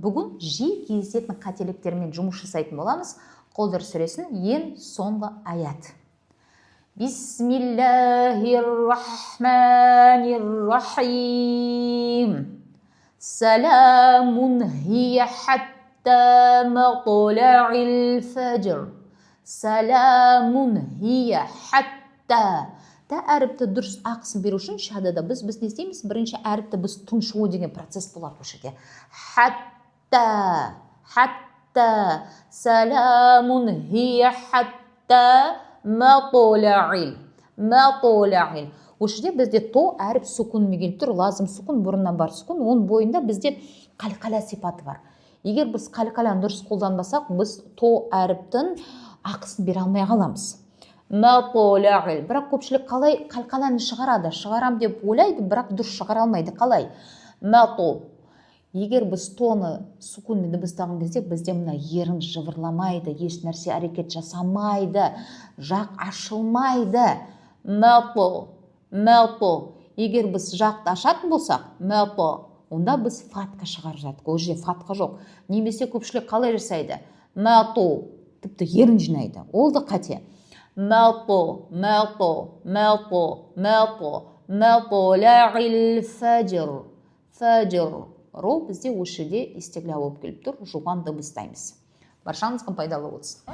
бүгін жиі кездесетін қателіктермен жұмыс жасайтын боламыз. Қолдар сүресінің ең соңғы аят. Бисмиллахир-рахманир-рахим. Саламун хия хатта матла'ил фаджр. Саламун хия хатта. Әріпті дұрыс ақысын беру үшін шадада біз не істейміз? Бірінші әріпті біз тұншығу деген процесс болады бұл жерде. Хатта, хатта, саламун хия хатта матла'ил, матла'ил. Бұл жерде бізде то әріп сүкунмен келіп тұр, лазым сүкун, бұрыннан бар сүкун, оның бойында бізде қалқала сипаты бар. Егер біз қалқаланы дұрыс қолданбасақ, біз то әріптің ақысын бере алмай қаламыз. Матла'ил. Бірақ көпшілік қалай қалқаланы шығарады? Шығарам деп ойлайды, бірақ дұрыс шығара алмайды. Қалай? Матл. Егер біз тоны сүкунмен дыбыстаған кезде бізде мына ерін жыбырламайды, еш нәрсе әрекет жасамайды, жақ ашылмайды. Матл, матл. Егер біз жақты ашатын болсақ, матл, онда біз фатқа шығарып жатық. Ол жерде фатқа жоқ. Немесе көпшілік қалай жасайды? Матл. Тіпті ерін жинайды. Ол да қате. Матл, матл, матл, матл, матла'ил фаджр. Фаджр. Ро бізде осы жерде истигла болып келіп тұр, жуған дыбыстаймыз. Баршаңызға пайдалы болсын.